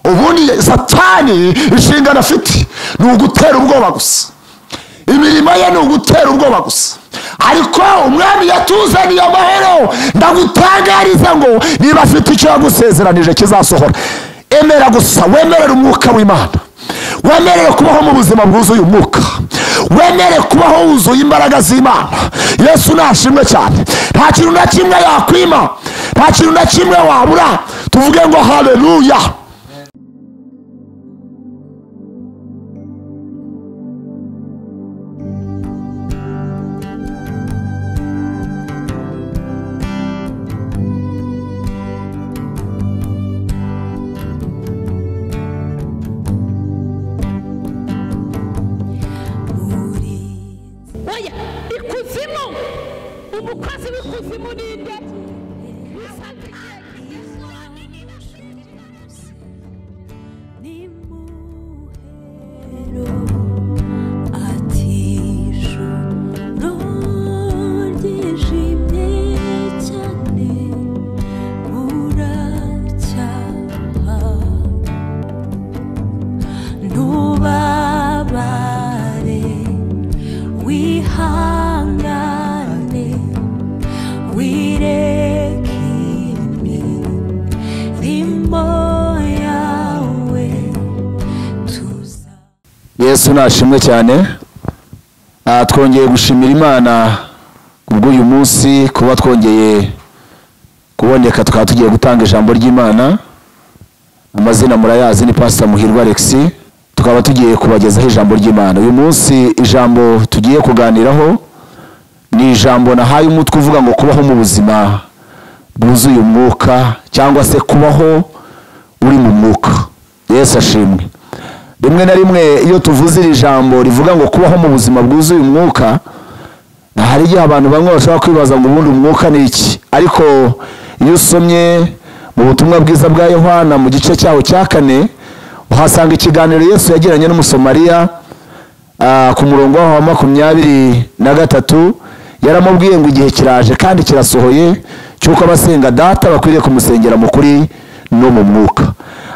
ubundi Satani inshingano afite ni ugutera ubwoba gusa, imirimo ye ni ugutera ubwoba gusa. Ariko umwami yatuzaniye amahoro. Ndagutangariza ngo niba afite icyo yagusezeranije kizasohora. Emera gusa, wemerere umwuka w'Imana, wemerere kubaho mu buzima bwuzuye umwuka, wemerere kubaho wuzuye imbaraga z'Imana. Yesu nashimwe cyane. Nta kintu na kimwe yakwima, nta kintu na kimwe wabura. Tuvuge ngo haleluya. Yesu nashimwe cyane. Twongeye gushimira Imana kubw'uyu munsi, kuba twongeye kuboneka tukaba tugiye gutanga ijambo ry'Imana. Amazina murayazi ni Pastor Muhirwa Alex. Tukaba tugiye kubagezaho ijambo ry'Imana. Uyu munsi ijambo tugiye kuganiraho ni ijambo nahaye umutwe uvuga ngo kubaho mu buzima bwuzuye umwuka, cyangwa se kubaho uri mu mwuka. Yesu ashimwe. Rimwe na rimwe iyo tuvuze iri jambo rivuga ngo kubaho mu buzima bwuzuye umwuka, hari igihe abantu bamwe bashobora kwibaza ngo ubundi umwuka ni iki. Ariko iyo usomye mu butumwa bwiza bwa Yohana mu gice cyaho cya 4, uhasanga ikiganiro Yesu yagiranye n'Umusamariya ku murongo wa 23. Yaramubwiye ngo igihe kiraje kandi kirasohoye cyuko abasenga data bakwiriye kumusengera mu kuri no mu mwuka.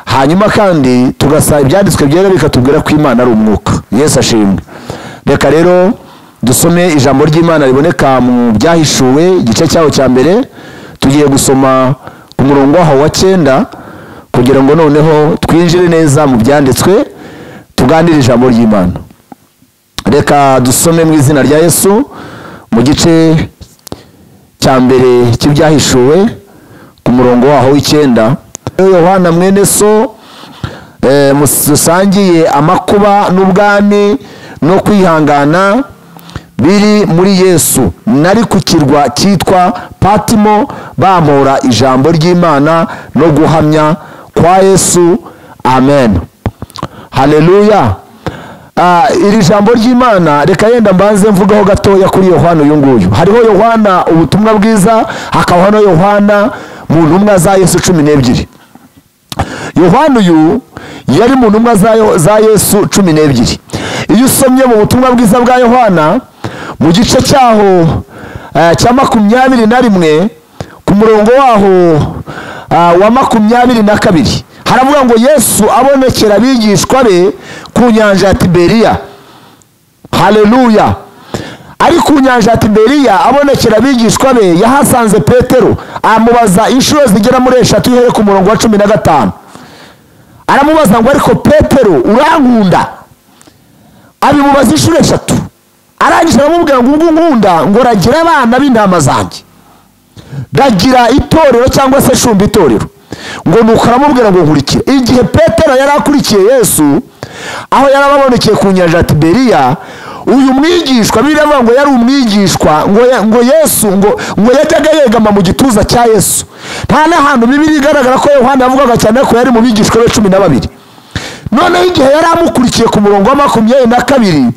Hanyuma kandi tugasaba ibyanditswe byera bikatubwira ko Imana ari umwuka. Yesu ashimwe. Reka rero dusome ijambo ry'Imana riboneka mu Byahishuwe igice cyaho cya mbere. Tugiye gusoma ku murongo wa 9 kugira ngo noneho twinjire neza mu byanditswe tuganire ijambo ry'Imana. Reka dusome mu izina rya Yesu mu gice cya mbere cy'Ibyahishuwe ku murongo wa 9. Yohana mwene so musangiye amakuba n'ubwami no kwihangana biri muri Yesu. Nari ku kirwa cyitwa Patimo bamora ijambo ry'Imana no guhamya kwa Yesu. Amen. Haleluya. Iri jambo ry'Imana reka yenda mbanze mvugaho gatoya kuri Yohana uyu nguyu. Hariho Yohana ubutumwa bwiza, hakabaho no Yohana mu ntumwa za Yesu 12. Yohana uyu yari mu ntumwa za Yesu 12. Iyo usomye mu butumwa bwiza bwa Yohana mu gice cyaho cya 21 ku murongo waho wa 22 haravuga ngo Yesu abonekera abigishwa be ku nyanja ya Tiberiya. Haleluya. Ari ku nyanja ya Tiberiya abonekera abigishwa be, yahasanze Petero amubaza inshuro zigera muri 3 ihere ku murongo wa 15. Aramubaza ngo ariko Petero urankunda? Abimubaza inshuro 3. Arangije aramubwira ngo ubwo nkunda ngo ragira abana b'intama zanjye, ragira itorero cyangwa se shumba itorero. Ngo nuko aramubwira ngo nkurikire. Igihe Petero yari akurikiye Yesu aho yarababonekeye ku nyanja ya Tiberiya, uyu mwigishwa biravuga ngo yari umwigishwa ngo Yesu ngo yajyaga yegama mu gituza cya Yesu. Nta n'ahantu Bibiliya igaragara ko Yohana yavugaga cyane ko yari mu bigishwa be 12. None igihe yari amukurikiye ku murongo wa 22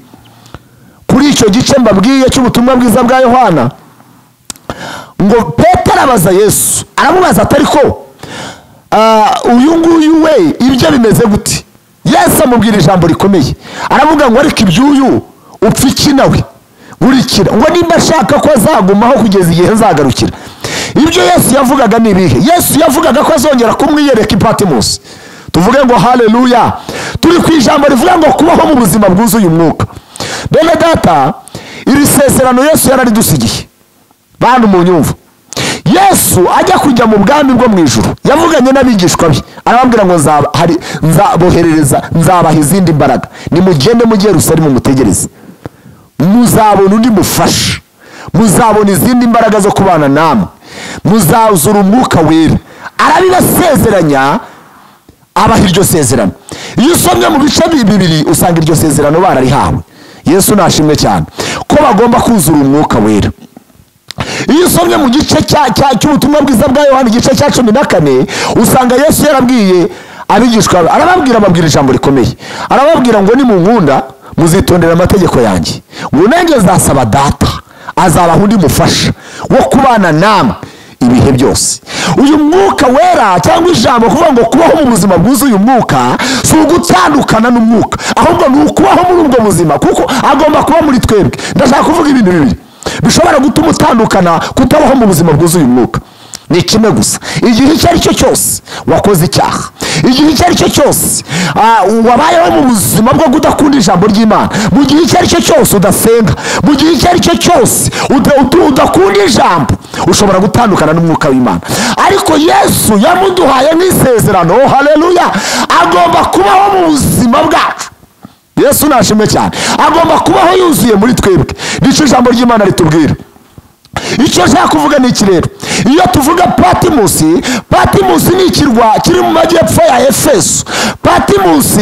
kuri icyo gice mbabwiye cy'ubutumwa bwiza bwa Yohana, ngo Petero abaza Yesu, aramubaza atari ko uyu nguyu we ibyo bimeze gute? Yesu amubwira ijambo rikomeye, aravuga ngo ariko ibyuyu upfa iki nawe gurikira, ngo nimba ashaka ko azagumaho kugeza igihe nzagarukira. Ibyo Yesu yavugaga ni ibihe? Yesu yavugaga ko azongera kumwiyereka i Patmos. tuvuge ngo haleluya. Turi ku ijambo rivuga ngo kubaho mu buzima bwuzuye umwuka. Bene data, iri sezerano Yesu yararidusigiye. Bantu mu nyumva, Yesu ajya kujya mu bwami bwo mu ijuru yavuganye n'abigishwa be, arababwira ngo nzaboherereza, nzabaha izindi mbaraga, nimugende mujye Yerusalemu mutegereze, muzabona undi mufasha, muzabona izindi mbaraga zo kubana namwe, muzazura umwuka wera. Arabibasezeranya, abaha iryo sezerano. Iyo usomye mu bice bibiri usanga iryo sezerano bararihawe. Yesu nashimwe cyane ko bagomba kuzura umwuka wera. Iyo usomye mu gice cy'ubutumwa bwiza bwa Yohana igice cya 14 usanga Yesu yarabwiye abigishwa, ababwira ijambo rikomeye, arababwira ngo nimunkunda muzitondera amategeko yanjye, ngo nanjye nzasaba Data azabaha undi mufasha wo kubana namwe ibihe byose. Uyu mwuka wera cyangwa ijambo kuvuga ngo kubaho mu buzima bwuzuye umwuka si ugutandukana n'umwuka, ahubwo ni ukubaho muri ubwo buzima, kuko agomba kuba muri twebwe. Ndashaka kuvuga ibintu bibiri bishobora gutuma utandukana kutabaho mu buzima bwuzuye umwuka. Ni kimwe gusa, igihe icyo ari cyo cyose wakoze icyaha, igihe icyo ari cyo cyose wabayeho mu buzima bwo kudakunda ijambo ry'Imana, mu gihe icyo ari cyo cyose udasenga, mu gihe icyo ari cyo cyose udakunda ijambo, ushobora gutandukana n'umwuka w'Imana. Ariko Yesu yamuduhaye nk'isezerano, haleluya, agomba kubaho mu buzima bwacu. Yesu nashimwe cyane, agomba kubaho yuzuye muri twebwe. Nicyo ijambo ry'Imana ritubwira. Icyo nshaka kuvuga ni iki rero? Iyo tuvuga Patmos ni ikirwa kiri mu majyepfo ya Efeso. Patmos,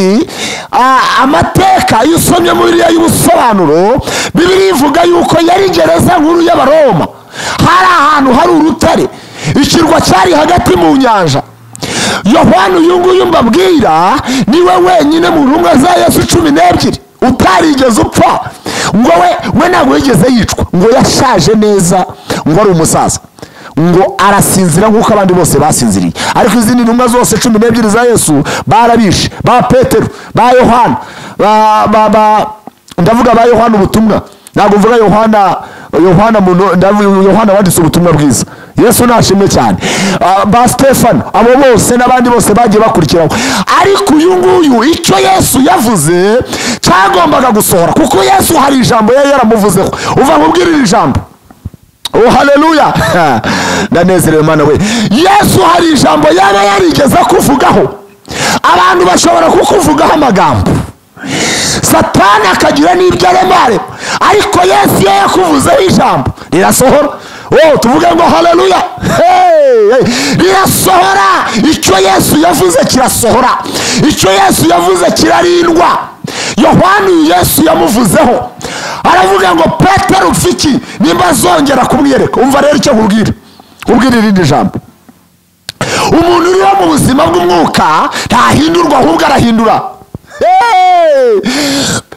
amateka iyo usomye muri Bibiliya y'ubusobanuro, Bibiliya ivuga yuko yari gereza nkuru y'Abaroma. Hari ahantu hari urutare, ikirwa cyari hagati mu nyanja. Yohana uyu nguyu mbabwira niwe wenyine mu ntumwa za Yesu 12 utarigeze upfa, ngo we ntabwo yigeze yicwa, ngo yashaje neza, ngo ari umusaza, ngo arasinzira nk'uko abandi bose basinziriye. Ariko izindi ntumwa zose 12 za Yesu barabishe, ba Petero, ba Yohana, ndavuga ba Yohana ubutumwa, ntabwo mvuga Yohana wanditse ubutumwa bwiza. Yesu nashimwe cyane. Ba Stefano, abo bose n'abandi bose bagiye bakurikiraho. Ariko uyu nguyu icyo Yesu yavuze cyagombaga gusohora, kuko Yesu hari ijambo yaramuvuzeho. Uva nkubwirira ijambo. Oh haleluya. Ndanezerewe Mana we. Yesu hari ijambo yaba yarigeze kuvugaho. Abantu bashobora kukuvugaho amagambo, Satani akagira n'ibyo aremare, ariko Yesu yakuvuzeho ijambo rirasohora. Tuvuge ngo haleluya. Rirasohora. Icyo Yesu yavuze kirasohora, icyo Yesu yavuze kirarindwa. Yohana Yesu yamuvuzeho, aravuga ngo Petero ufiki nimba zongera kumwiyereka. Umva rero icyo nkubwira irindi jambo. Umuntu uri mu buzima bw'umwuka ntahindurwa, ahubwo arahindura.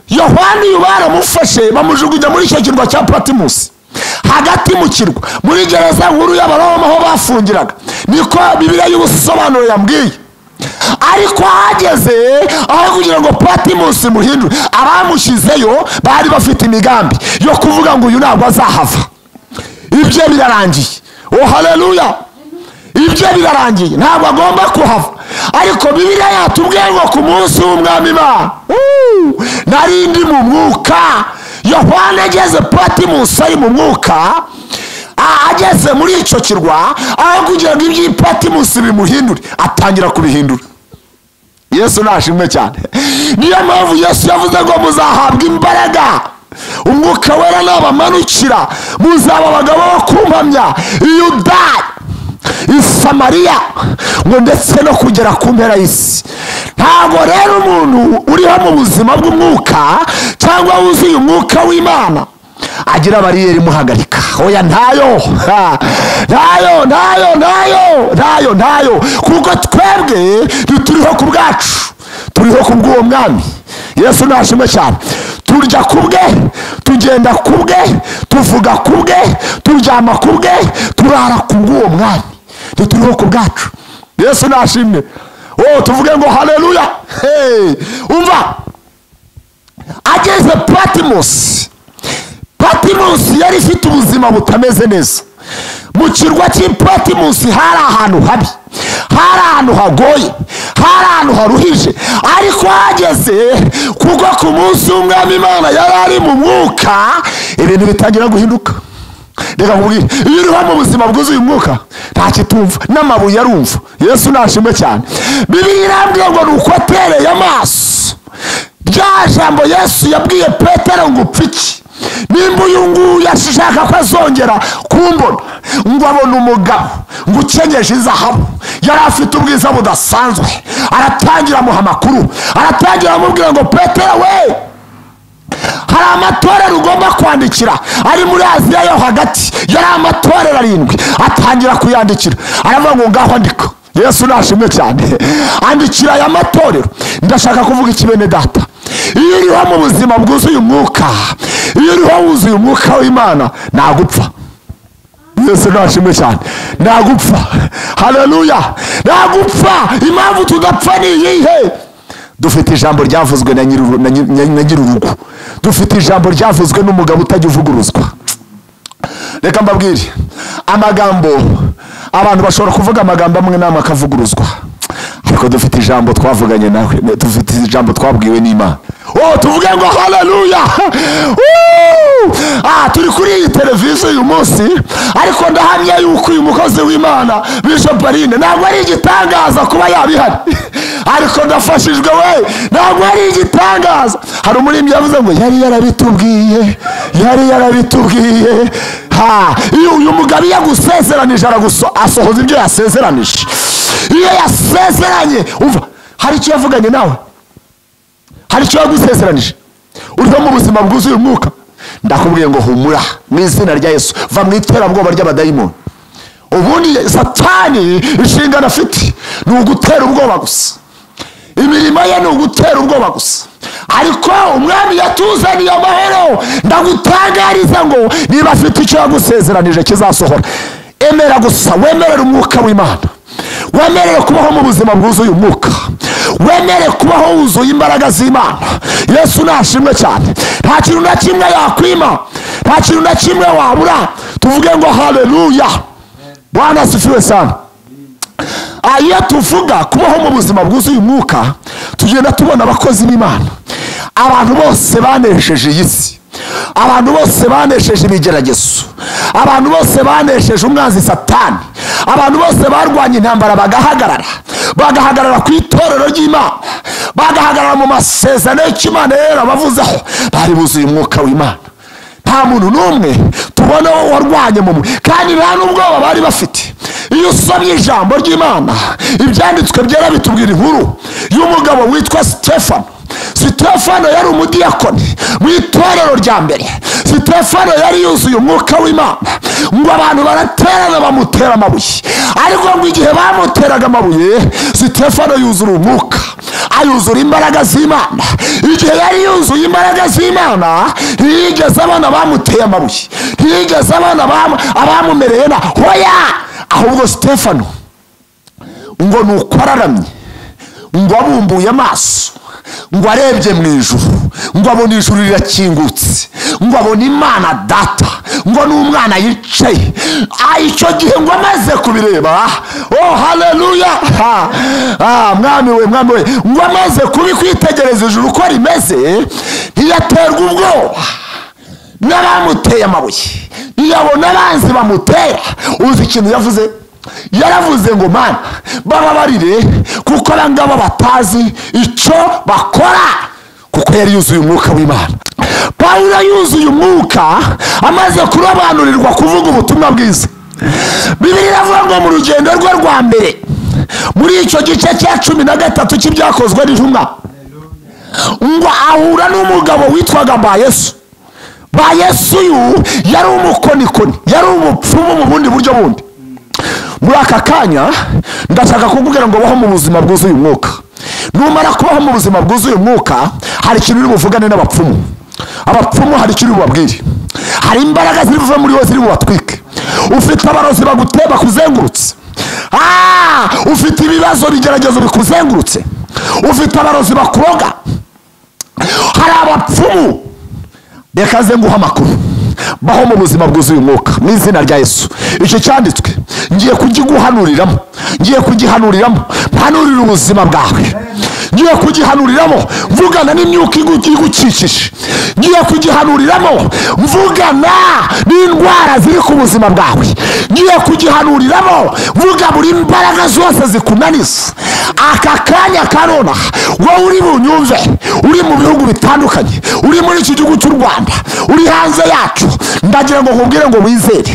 Yohana baramufashe bamujugunya muri icyo kirwa cya Patmos, hagati mu kirwa muri gereza nkuru y'Abaroma aho bafungiraga. Niko Bibiliya y'ubusobanuro yambwiye. Ariko hageze aho kugira ngo Patmos muhindure, abamushyizeyo bari bafite imigambi yo kuvuga ngo uyu ntabwo azahava, ibyo birarangiye. Oh haleluya. Ibyo birarangiye, ntabwo agomba kuhava. Ariko Bibiliya yatubwiye ngo ku munsi w'umwami narindi mu mwuka. Yohana ageze Patmos ari mu mwuka, ageze muri icyo kirwa, aho kugira ngo ibyo Patmos bimuhindure, atangira kubihindura. Yesu nashimwe cyane. Niyo mpamvu Yesu yavuze ngo muzahabwa imbaraga, umwuka wera nabamanukira, muzaba abagabo bo kumpamya i Yudaya, i Samariya, ngo ndetse no kugera ku mpera y'isi. Ntabwo rero umuntu uriho mu buzima bw'umwuka cyangwa wuzuye umwuka w'Imana agira bariyeri muhagarika. Oya, ntayo. Kuko twebwe turiho ku bwacu, turiho ku bw'uwo mwami. Yesu nashimwe cyane. Turya kubwe, tugenda kubwe, tuvuga kubwe, turyama kubwe, turara ku bw'uwo mwami. Turiho ku bwacu. Yesu nashimwe. Tuvuge ngo haleluya. Umva, ageze Patmos yari ifite ubuzima butameze neza. mu kirwa cy'Ipatimusi hari ahantu habi, hari ahantu hagoye, hari ahantu haruhije, ariko hageze kuko ku munsi w'Umwami Imana yari ari mu mwuka, ibintu bitangira guhinduka. Reka nkubwire, iyo uri mu buzima bwuzuye umwuka nta kitumva, n'amabuye arumva. Yesu nashimwe cyane. Bibiliya irambwira ngo nuko atereye amaso rya jambo Yesu yabwiye Petero ngo upfiki, nimba uyu nguyu ashaka ko azongera kumbona, ngo abone umugabo ngo ukenyeje izahabu, yari afite ubwiza budasanzwe, aratangira amuha amakuru, aratangira amubwira ngo Petero we, hari amatorero ugomba kwandikira ari muri Aziya yo hagati, yari amatorero 7, atangira kuyandikira, aravuga ngo ngaho andika. Yesu nashimwe cyane. Andikira aya matorero. Ndashaka kuvuga ikibene data, iyo uriho mu buzima bwuzuye umwuka, iyo uriho wuzuye umwuka w'Imana, nagupfa. Yesu nashimwe cyane, nagupfa. Haleluya, nagupfa. Impamvu tudapfa ni iyihe? Dufite ijambo ryavuzwe na nyirurugo, dufite ijambo ryavuzwe n'umugabo utajya uvuguruzwa. Reka mbabwire, amagambo, abantu bashobora kuvuga amagambo amwe n'amwe akavuguruzwa, ariko dufite ijambo twavuganye nawe, dufite ijambo twabwiwe n'Imana. Tuvuge ngo haleluya. Turi kuri iyi televiziyo uyu munsi, ariko ndahamya yuko uyu mukozi w'Imana Bishop Aline ntabwo ari igitangaza kuba yabihari, ariko ndafashijwe we, ntabwo ari igitangaza. Hari umuririmbyi yavuze ngo yari yarabitubwiye, yari yarabitubwiye. Iyo uyu mugabo yagusezeranije asohoza ibyo yasezeranije. Iyo yasezeranye, umva, hari icyo yavuganye nawe, hari icyo yagusezeranije. Uriho mu buzima bwuzuye umwuka, ndakubwiye ngo humura mu izina rya Yesu, va mu iterabwoba ry'abadayimoni. Ubundi Satani inshingano afite ni ugutera ubwoba gusa, imirimo ye ni ugutera ubwoba gusa, ariko Umwami yatuzaniye amahoro. Ndagutangariza ngo niba afite icyo yagusezeranije kizasohora. Emera gusa, wemerere umwuka w'Imana, wemerere kubaho mu buzima bwuzuye umwuka, wemerere kubaho wuzuye imbaraga z'Imana. Yesu nashimwe cyane. Nta kintu na kimwe yakwima, nta kintu na kimwe wabura. Tuvuge ngo haleluya. Bwana asifiwe sana. Iyo tuvuga kubaho mu buzima bwuzuye umwuka, tugenda tubona abakozi b'Imana, abantu bose banesheje iyi si, abantu bose banesheje ibigeragezo, abantu bose banesheje umwanzi Satani, abantu bose barwanya intambara bagahagarara ku itorero ry'Imana, bagahagarara mu masezerano y'Imana yera bavuzeho, bari buzuye umwuka w'Imana. Nta muntu n'umwe tubona warwanye mu kandi nta n'ubwoba bari bafite. Iyo usomye ijambo ry'Imana, ibyanditswe byera bitubwira inkuru y'umugabo witwa Stefano. Stefano yari umudiyakoni mu itorero rya mbere. Stefano yari yuzuye umwuka w'Imana, ngo abantu baraterana bamutera amabuye, ariko ngo igihe bamuteraga amabuye, Stefano yuzura umwuka, ayuzura imbaraga z'Imana. Igihe yari yuzuye imbaraga z'Imana, ntiyigeze abana bamuteye amabuye, ntiyigeze abana abamumereye na hoya. Ahubwo Stefano ngo nuko araramye, ngo abumbuye amaso, ngo arebye mu ijuru, ngo abona ijuru rirakingutse, ngo abona Imana Data, ngo n'umwana yicaye. Icyo gihe ngo amaze kubireba, haleluya, mwami we, ngo amaze kubikwitegereza ijuru uko rimeze, ntiyaterwa ubwoba n'abamuteye amabuye, ntiyabona abanzi bamutera. Uzi ikintu yavuze? Yaravuze ngo Mana bababarire, kuko abangaba batazi icyo bakora. Kuko yari yuzuye umwuka w'Imana. Pawulo yuzuye umwuka amaze kurobanurirwa kuvuga ubutumwa bwiza. Bibiliya iravuga ngo mu rugendo rwe rwa mbere, muri icyo gice cya 13 cy'ibyakozwe n'intumwa, ngo ahura n'umugabo witwaga BYAHISHUWE. BYAHISHUWE yari umukonikoni, yari umupfumu mu bundi buryo bundi. Muri aka kanya ndashaka kukubwira ngo baho mu buzima bwuzuye umwuka. Numara kubaho mu buzima bwuzuye umwuka, hari ikintu uri buvugane n'abapfumu. Abapfumu hari ikintu ubabwire, hari imbaraga ziri buva muri wowe ziri bubatwike. Ufite abarozi baguteba kuzengurutse, ufite ibibazo bigeragezo bikuzengurutse, ufite abarozi bakuroga. Hari abapfumu, reka ze nguha amakuru. baho mu buzima bwuzuye umwuka mu izina rya Yesu. Icyo cyanditswe ngiye kugiguhanuriramo, ngiye kugihanuriramo, mpanurira ubuzima bwawe, ngiye kugihanuriramo mvugana n'imyuka igukikije, ngiye kugihanuriramo mvugana n'indwara ziri ku buzima bwawe, ngiye kugihanuriramo mvuga buri imbaraga zose zikunaniza. Aka kanya karona wowe uri bunyumve, uri mu bihugu bitandukanye, uri muri iki gihugu cy'u Rwanda, uri hanze yacu, ndagira ngo nkubwire ngo wizere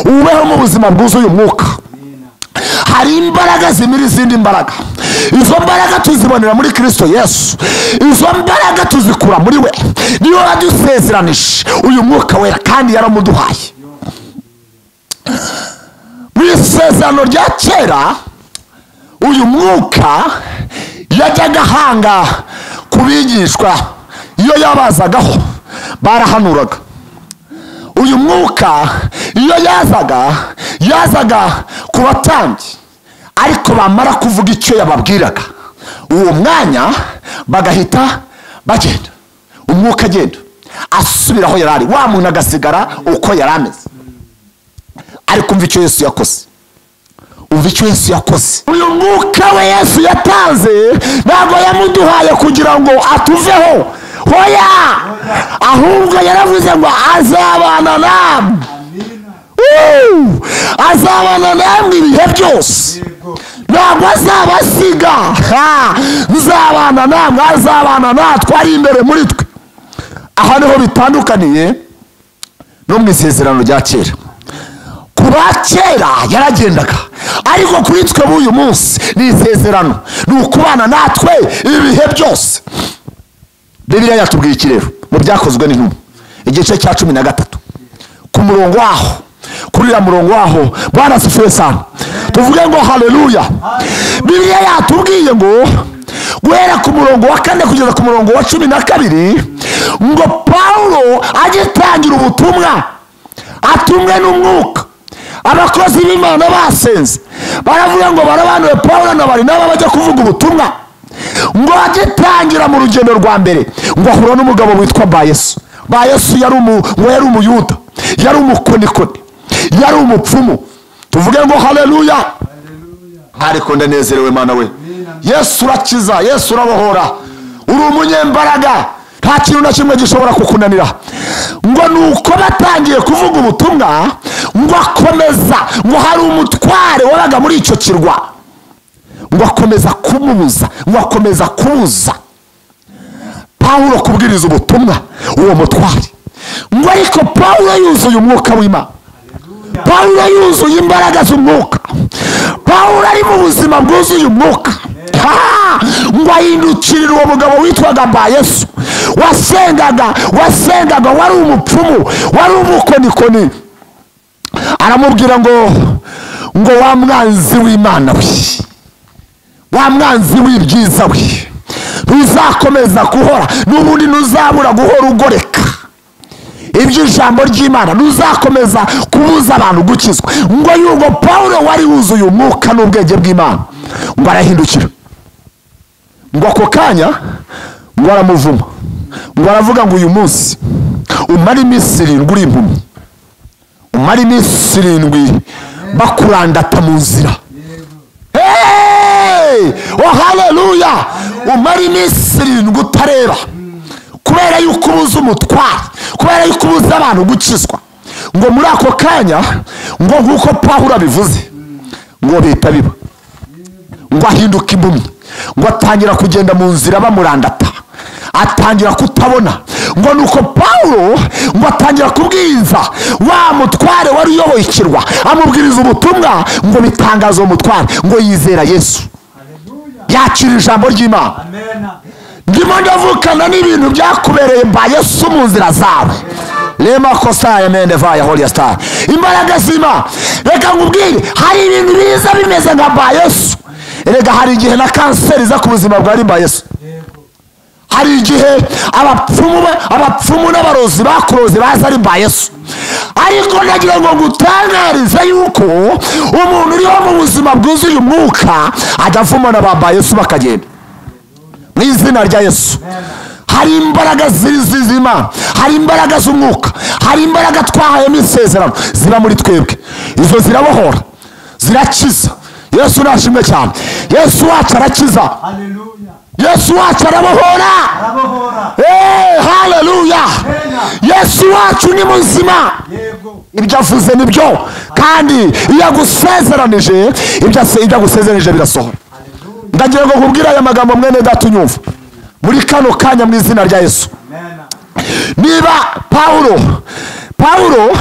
ubeho mu buzima bwuzuye umwuka. Hari imbaraga zimira izindi mbaraga. Izo mbaraga tuzibonera muri Kristo Yesu. Izo mbaraga tuzikura muri we. Niyo yadusezeranije uyu mwuka wera kandi yaramuduhaye. Mu isezerano rya kera uyu mwuka yajyaga hanga kubigishwa, iyo yabazagaho barahanuraga. Uyu mwuka iyo yazaga ku batambyi, ariko bamara kuvuga icyo yababwiraga uwo mwanya bagahita bagenda. Umwuka agenda asubiraho yarari, wa muntu agasigara uko yari ameze. Ariko umva icyo Yesu yakoze, umva icyo Yesu yakoze. Uyu mwuka we Yesu yatanze ntabwo yamuduhaye kugira ngo atuveho, hoya, ahubwo yaravuze ngo azabana namwe, azabana namwe ibihe byose, ntabwo azabasiga. Nzabana namwe, azabana natwe, ari imbere muri twe. Aha niho bitandukaniye no mu isezerano rya kera. Ku bakera yaragendaga, ariko kuri twe b'uyu munsi ni isezerano, ni ukubana natwe ibihe byose. Bibiliya yatubwiye iki rero mu byakozwe n'intumwa igice cya 13 ku murongo waho, kuri uriya murongo waho Bwana asifiwe sana, tuvuge ngo haleluya. Bibiliya yatubwiye ngo guhera ku murongo wa 4 kugeza ku murongo wa 12 ngo Paulo agitangira ubutumwa atumwe n'umwuka, abakozi b'Imana basenze baravuga ngo barabanuye Paulo na Barinaba bajya kuvuga ubutumwa. Ngo agitangira mu rugendo rwa mbere ngo ahura n'umugabo witwa BYAHISHUWE. BYAHISHUWE yari umuyuda, yari umukonikoni, yari umupfumu. Tuvuge ngo haleluya. Ariko ndanezerewe Mana we, Yesu urakiza, Yesu urabohora, uri umunyembaraga, nta kintu na kimwe gishobora kukunanira. Ngo nuko batangiye kuvuga ubutumwa, ngo akomeza, ngo hari umutware wabaga muri icyo kirwa, ngo akomeza kumubuza, ngo akomeza kubuza Paulo kubwiriza ubutumwa uwo mutware. Ngo ariko Paulo yuzuye umwuka w'Imana, Paulo yuzuye imbaraga z'umwuka, Paulo ari mu buzima bwuzuye umwuka. Ngo ahindukirira uwo mugabo witwaga BYAHISHUWE wasengaga, wari umupfumu, wari umukonikoni. Aramubwira ngo wa mwanzi w'Imana we, wa mwanzi w'ibyiza we, ntuzakomeza guhora, n'ubundi ntuzabura guhora ugoreka iby'ijambo ry'Imana, ntuzakomeza kubuza abantu gukizwa. Ngo yuko Paulo wari wuzuye umwuka n'ubwenge bw'Imana, ngo arahindukira, ngo ako kanya ngo aramuvuma, ngo aravuga ngo uyu munsi umara iminsi 7 uri impumyi, umara iminsi 7 bakurandata mu nzira. Oh haleluya. Umara iminsi 7 utareba, kubera yuko ubuza umutware, kubera yuko ubuza abantu gukizwa. Ngo muri ako kanya ngo nkuko Paulo abivuze, ngo bita biba, ngo ahinduka impumyi, ngo atangira kugenda mu nzira bamurandata, atangira kutabona. Ngo nuko Paulo ngo atangira kubwiriza wa mutware wari uyoboye ikirwa, amubwiriza ubutumwa, ngo bitangaza umutware ngo yizera Yesu, yakira ijambo ry'Imana. Ndimo ndavukana n'ibintu byakubereye BYAHISHUWE mu nzira zawe. Lema kosa emende vaya holy star. Imbaraga z'Imana. Reka ngubwire, hari ibintu biza bimeze nka BYAHISHUWE. Erega hari igihe na kanseri za ku buzima bwa BYAHISHUWE. Hari igihe abapfumu n'abarozi bakuroze baza ari BYAHISHUWE. Ariko nagira ngo ngutangarize yuko umuntu uriho mu buzima bwuzuye umwuka ajya avumana ba BYAHISHUWE bakagenda mu izina rya Yesu. hari imbaraga zizima, hari imbaraga z'umwuka, hari imbaraga twahayemo isezerano ziba muri twebwe. Izo zirabohora, zirakiza. Yesu nashimwe cyane. Yesu wacu arakiza. Haleluya. Yesu wacu arabohora. Haleluya. Yesu wacu ni muzima. Yego. Ibyo avuze nibyo, kandi iyo agusezeranije ibyo agusezeranije birasohora. Ndagira ngo nkubwire aya magambo mwene data unyumva muri kano kanya mu izina rya Yesu. Niba Paulo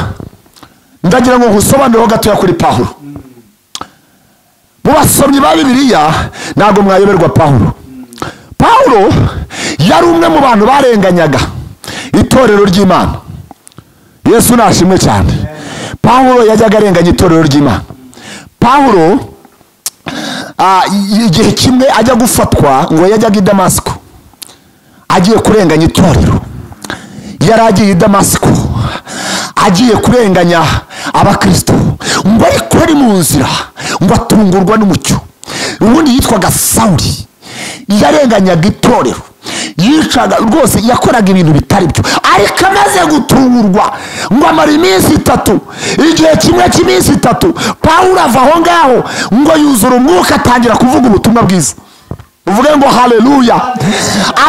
ndagira ngo ngusobanure gato kuri Paulo. Mu basomyi ba Bibiliya ntabwo mwayoberwa Paulo yari umwe mu bantu barenganyaga itorero ry'Imana. Yesu nashimwe cyane. Paulo yajyaga arenganya itorero ry'Imana. Paulo igihe kimwe ajya gufatwa ngo yajyaga i Damasiko agiye kurenganya itorero. Yari agiye i Damasiko agiye kurenganya abakristo, ngo ariko ari mu nzira ngo atungurwa n'umucyo. Ubundi yitwaga Sawuli, yarenganyaga itorero, yicaga rwose, yakoraga ibintu bitari byo, ariko amaze gutungurwa ngo amara iminsi 3. Igihe kimwe cy'iminsi 3 Paulo ava aho ngaho ngo yuzura umwuka, atangira kuvuga ubutumwa bwiza. Uvuge ngo haleluya.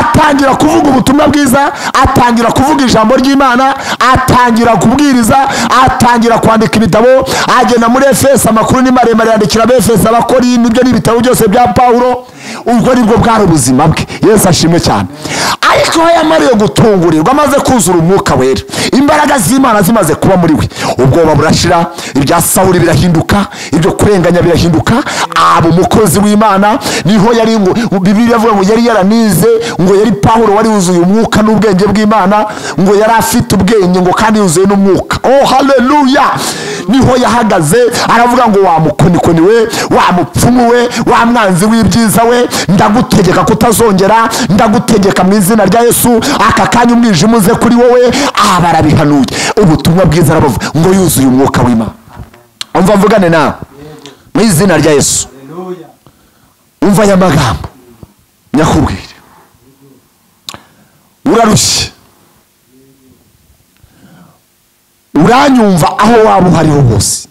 Atangira kuvuga ubutumwa bwiza, atangira kuvuga ijambo ry'Imana, atangira kubwiriza, atangira kwandika ibitabo. Agenda muri Efeso, amakuru ni maremare yandikira Efeso, abakori, nibyo n'ibitabo byose bya Paulo. Ubwo nibwo bwari ubuzima bwe. Yesu ashimwe cyane. Ariko yamariye gutungurirwa, amaze kuzura umwuka wera, imbaraga z'Imana zimaze kuba muri we, ubwoba burashira, ibya Sawuli birahinduka, ibyo kurenganya birahinduka. Aba umukozi w'Imana. Niho yari ngo Bibiliya avuga ngo yari yaranize, ngo yari Paulo wari wuzuye umwuka n'ubwenge bw'Imana, ngo yari afite ubwenge ngo kandi yuzuye n'umwuka. Oh haleluya. Niho yahagaze aravuga ngo wa mukonikoni we, wa mupfumu we, wa mwanzi w'ibyiza we, ndagutegeka kutazongera, ndagutegeka mu izina rya Yesu, aka kanya umwijima uze kuri wowe. Barabihanuye ubutumwa bwiza, arabavuga ngo yuzuye umwuka w'Imana. Umva mvugane nawe mu izina rya Yesu. Umva aya magambo nyakubwire. Urarushye, uranyumva aho waba uhariho hose.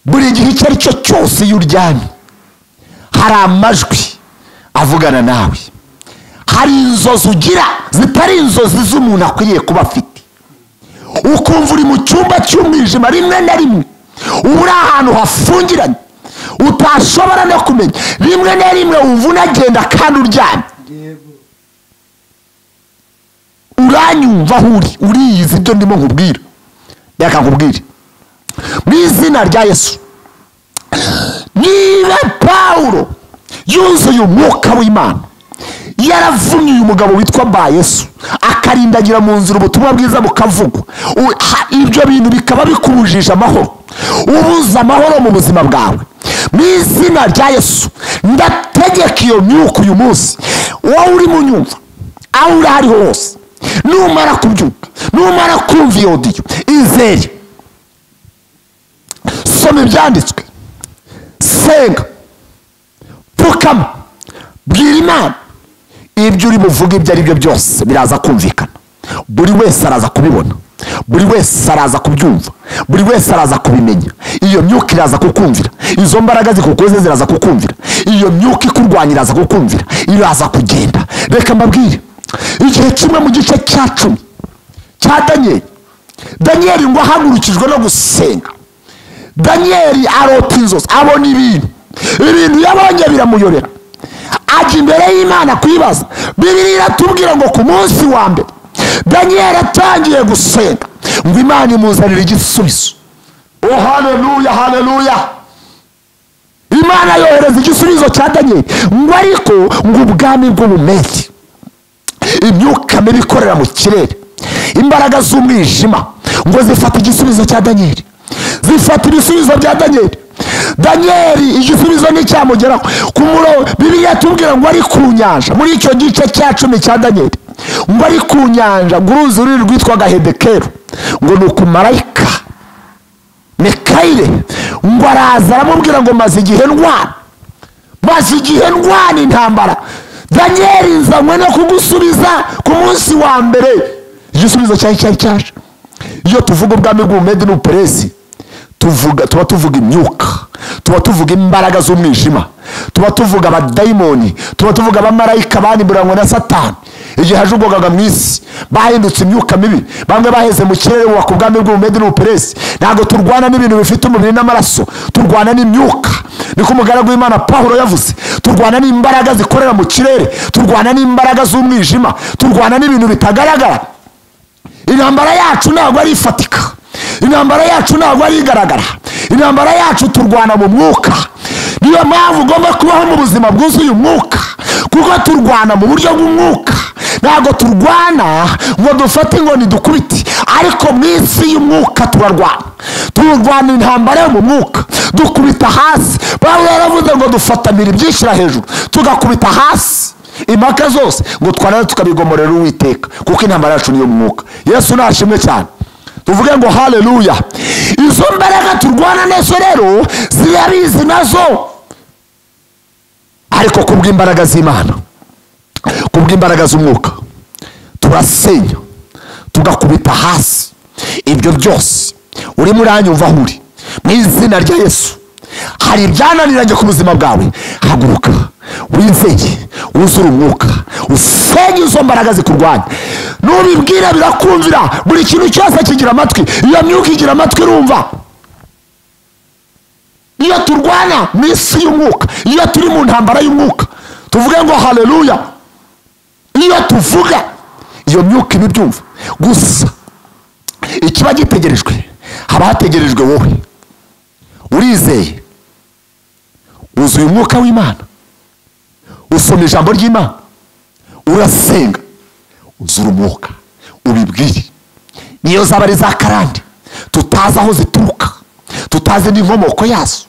Buri gihe icyo ari cyo cyose iyo uryamye hari amajwi avugana nawe, hari inzozi ugira zitari inzozi z'umuntu akwiriye kuba afite. Ukumva uri mu cyumba cy'umwijima, rimwe na rimwe uri ahantu hafungiranye utashobora no kumenya, rimwe na rimwe wumva unagenda kandi uryamye. Uranyumva aho uriyizi ibyo ndimo nkubwira. Reka nkubwire mu izina rya Yesu, niba Paulo yuzuye umwuka w'Imana, yaravumye uyu mugabo witwa YESU, akarindagira mu nzira ubutumwa bwiza bukavugwa, ibyo bintu bikaba bikubujije amahoro, ubuza amahoro mu buzima bwawe. Mu izina rya Yesu ndategeka iyo myuka uyu munsi, wowe uri mu nyumva aho uri hariho hose, numara kubyuka, numara kumva iyo audio, izere, soma ibyanditswe, senga, pfukama, bwira Imana. Ibyo uri buvuge ibyo ari byo byose biraza kumvikana. Buri wese araza kubibona, buri wese araza kubyumva, buri wese araza kubimenya. Iyo myuka iraza kukumvira, izo mbaraga zikukoze ziraza kukumvira, iyo myuka ikurwanya iraza kukumvira, iraza kugenda. Reka mbabwire, igihe kimwe mu gice cya 10 cya Danieli ngo ahagurukijwe no gusenga. Danieli arota inzozi, abona ibintu yabonye biramuyobera, ajya imbere y'Imana kwibaza. Bibiliya iratubwira ngo ku munsi wa mbere Danieli atangiye gusenga ngo Imana imuzanire igisubizo. Oh haleluya, haleluya. Imana yohereza igisubizo cya Danieli, ngo ariko ngo ubwami bw'Ubumedi, imyuka mibi ikorera mu kirere, imbaraga z'umwijima ngo zifata igisubizo cya Danieli, zifata ibisubizo bya Danieli. Danieli igisubizo nticyamugeraho. Ku murongo Bibiliya tubwira ngo ari ku nyanja, muri icyo gice cya 10 cya Danieli, ngo ari ku nyanja, uruzi ruri rwitwaga Hedekero, ngo ni ku marayika Mikaeli ngo araza aramubwira ngo maze igihe ndwana intambara. Daniel nzanywe no kugusubiza ku munsi wa mbere. Igisubizo cyari cyaje. Iyo tuvuga ubwami bw'Umedi n'Uperesi, tuba tuvuga imyuka, tuba tuvuga imbaraga z'umwijima, tuba tuvuga abadayimoni, tuba tuvuga abamarayika banimburanywe na Satani. Igihe hajugogaga mu isi bahindutse imyuka mibi, bamwe baheze mu kirere wa ku bwami bw'Umedi n'Uperesi. Ntago turwana n'ibintu bifite umubiri n'amaraso, turwana n'imyuka. Niko umugaragu w'Imana Pawulo yavuze, turwana n'imbaraga zikorera mu kirere, turwana n'imbaraga z'umwijima, turwana n'ibintu bitagaragara. Intambara yacu ntabwo ari ifatika, intambara yacu ntabwo ari igaragara, intambara yacu turwana mu mwuka. Niyo mpamvu ugomba kubaho mu buzima bwuzuye umwuka, kuko turwana mu buryo bw'umwuka. Ntabwo turwana ngo dufate inkoni dukubite, ariko mu isi y'umwuka turarwana intambara yo mu mwuka, dukubita hasi. Pawulo yaravuze ngo dufatanira ibyishyira hejuru tugakubita hasi impaka zose, ngo twanane tukabigomorera Uwiteka, kuko intambara yacu niyo mwuka. Yesu nashimwe cyane, tuvuge ngo haleluya. Izo mbaraga turwana nazo rero zirabizi nazo, ariko kubw'imbaraga z'Imana, kubw'imbaraga z'umwuka, turasenya tugakubita hasi ibyo byose. Urimo uranyumva aho uri, mu izina rya Yesu. Hari ibyananiranye ku buzima bwawe, haguruka wizeye, wuzure umwuka, usenye izo mbaraga zikurwanya. Nubibwira birakumvira. Buri kintu cyose kigira amatwi, iyo myuka igira amatwi irumva. Iyo turwana mu isi y'umwuka, iyo turi mu ntambara y'umwuka, tuvuge ngo haleluya. Iyo tuvuga, iyo myuka ibibyumva. Gusa ikiba gitegerejwe, haba hategerejwe wowe. Urizeye, wuzuye umwuka w'Imana, usoma ijambo ry'Imana, urasenga, uzura umwuka, ubibwire. Niyo zaba ari za karande tutazi aho zituruka, tutazi n'inkomoko yazo,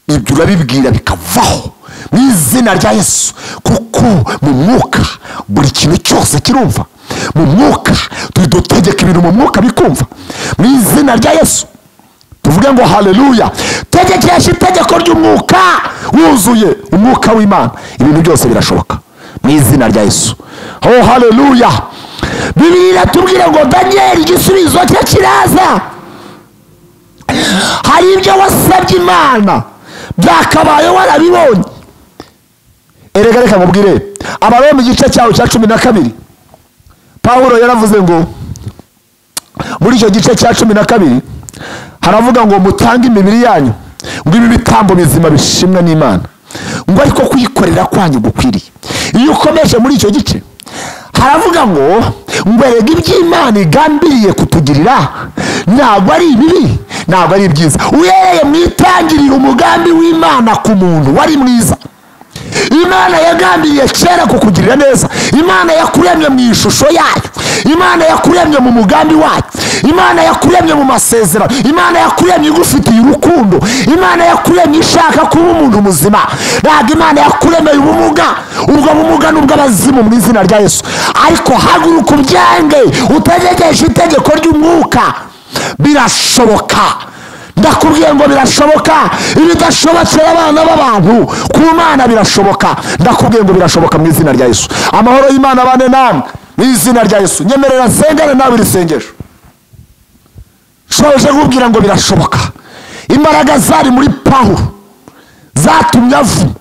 ibyo urabibwira bikavaho mu izina rya Yesu. Kuko mu mwuka buri kintu cyose kirumva. Mu mwuka dutegeka ibintu mu mwuka bikumva, mu izina rya Yesu. Tuvuge ngo haleluya. Tegekesha itegeko ry'umwuka, wuzuye umwuka w'Imana, ibintu byose birashoboka mu izina rya Yesu. Oh haleluya. Bibiliya iratubwira ngo Daniel igisubizo cye kiraza. Hari ibyo wasabye Imana byakabaye warabibonye. Erega reka mubwire, Abaroma igice cyawo cya 12, Pawulo yaravuze ngo muri icyo gice cya 12 haravuga ngo mutange imibiri yanyu ngo ibi bitambo bizima bishimwa n'Imana, ngo ariko kuyikorera kwanyu gukwiriye. Iyo ukomeje muri icyo gice haravuga ngo erega iby'Imana igambiriye kutugirira ntabwo ari ibibi, ntabwo ari ibyiza. Uhereye mu itangiriro umugambi w'Imana ku muntu wari mwiza. Imana yagambiriye kera kukugirira neza. Imana yakuremye mu ishusho yayo, Imana yakuremye mu mugambi wayo, Imana yakuremye mu masezerano, Imana yakuremye igufitiye urukundo, Imana yakuremye ishaka kuba umuntu muzima. Ntabwo Imana yakuremeye ubumuga, ubwo bumuga n'ubw'abazimu mu izina rya Yesu. Ariko haguruka ubyange, utegereje itegeko ry'umwuka. Birashoboka, ndakubwiye ngo birashoboka. Ibidashobokera abana b'abantu ku Mana birashoboka. Ndakubwiye ngo birashoboka mu izina rya Yesu. Amahoro y'Imana abane namwe mu izina rya Yesu. Nyemerera nsengane nawe iri sengesho. Shoje kubwira ngo birashoboka. Imbaraga zari muri Pawulo zatumye avuma,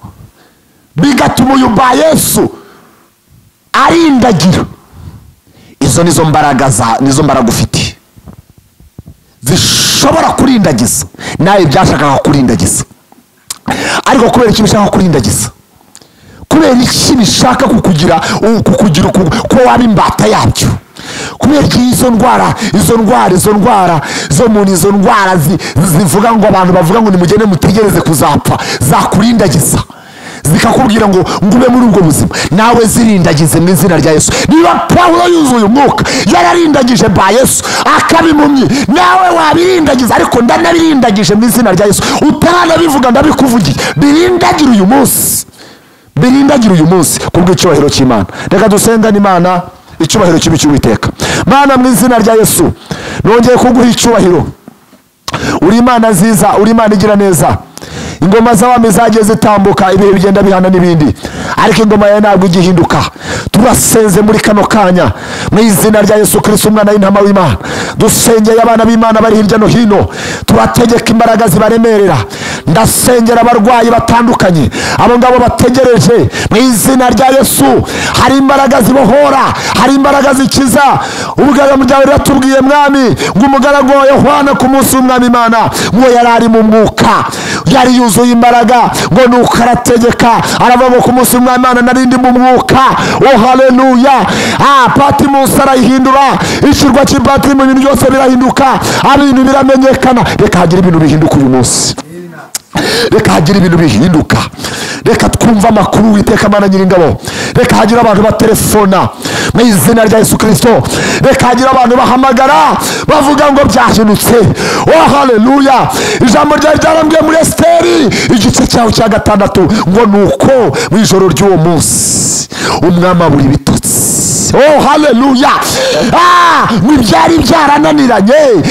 bigatuma uyu BYAHISHUWE arindagira. Izo nizo mbaraga ufite zishobora kurindagiza nawe byashakaga kurindagiza. Ariko kubera iki bishaka kurindagiza? Kubera iki bishaka kukugira ko waba imbata yabyo? Kubera iki izo ndwara zivuga ngo abantu bavuga ngo nimugende mutegereze kuzapfa, zakurindagiza zikakubwira ngo ngube muri ubwo buzima, nawe zirindagize mu izina rya Yesu. Niba Pawulo yuzuye umwuka yararindagije BYAHISHUWE akabimumye, nawe wabirindagiza. Ariko ndanabirindagije mu izina rya Yesu. Utanabivuga ndabikuvugiye, birindagire uyu munsi, birindagire uyu munsi kubw'icyubahiro cy'Imana. Reka dusengane Imana, icyubahiro kibi cy'Uwiteka. Mana mu izina rya Yesu nongeye kuguha icyubahiro. Uri Imana nziza, uri Imana igira neza. ingoma z'abami zagiye zitambuka ibihe bigenda bihana n'ibindi, ariko ingoma yawe ntabwo igihinduka. Turasenze muri kano kanya mu izina rya Yesu Kristo umwana w'intama w'Imana, dusengeye abana b'Imana bari hirya no hino, turategeka imbaraga zibaremerera. Ndasengera abarwayi batandukanye, abo ngabo bategereje mu izina rya Yesu. Hari imbaraga zibohora, hari imbaraga zikiza. Ubugaramu bwawe ratubwiye mwami ngo umugaragu wa Yohana ku munsi w'umwami Imana ngo yari ari mu mwuka, yari yuzuye imbaraga, ngo nuko arategeka aravuga ngo ku munsi w'umwami Imana narindi mu mwuka. Oh haleluya. Patmos arayihindura, ikirwa cy'Ipatimo ibintu byose birahinduka, ibintu biramenyekana. Reka hagira ibintu bihinduka uyu munsi, reka hagira ibintu bihinduka. Reka twumva amakuru witeka Mana Nyiringabo. Reka hagira abantu batelefona mu izina rya Yesu Kristo. Reka hagira abantu bahamagara bavuga ngo byahindutse. Oh haleluya. Ijambo rya ryarambwiye muri Esteri igice cyaho cya 6 ngo nuko mu ijoro ry'uwo munsi umwami abura ibitotsi. Oh haleluya. Nibyari byarananiranye,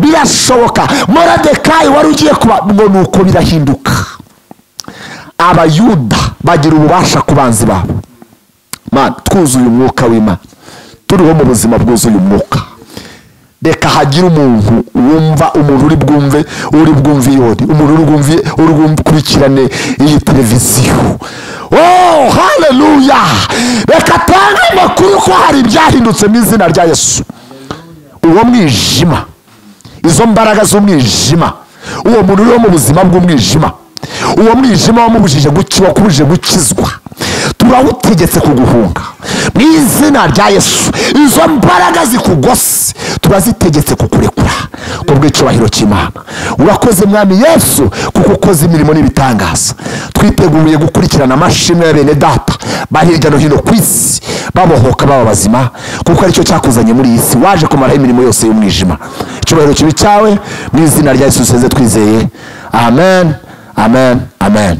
birashoboka. Moridekayi wari ugiye kuba ngo nuko birahinduka. Abayuda bagira ububasha ku banzi babo. Mana twuzuye umwuka w'Imana, turiho mu buzima bwuzuye umwuka. Reka hagira umuntu wumva, umuntu uri bwumve yodi, umuntu uri bwumvikirane iyi televiziyo. Oh haleluya. Reka tange amakuru ko hari ibyahindutse mu izina rya Yesu. Uwo mwijima, izo mbaraga z'umwijima, uwo muntu uri mu buzima bw'umwijima, uwo mwijima wamubujije gukizwa, turawutegetse kuguhunga mu izina rya Yesu. Izo mbaraga zikugose turazitegetse kukurekura kubw'icyubahiro cy'Imana. Urakoze mwami Yesu kuko ukoze imirimo n'ibitangaza. Twiteguye gukurikirana amashimwe ya bene data bari hirya no hino ku isi, babohoka baba bazima, kuko aricyo cyakuzanye muri iyi si, waje kumaraho imirimo yose y'umwijima. Icyubahiro kibi cyawe mu izina rya Yesu senze twizeye. Amen, amen, amen.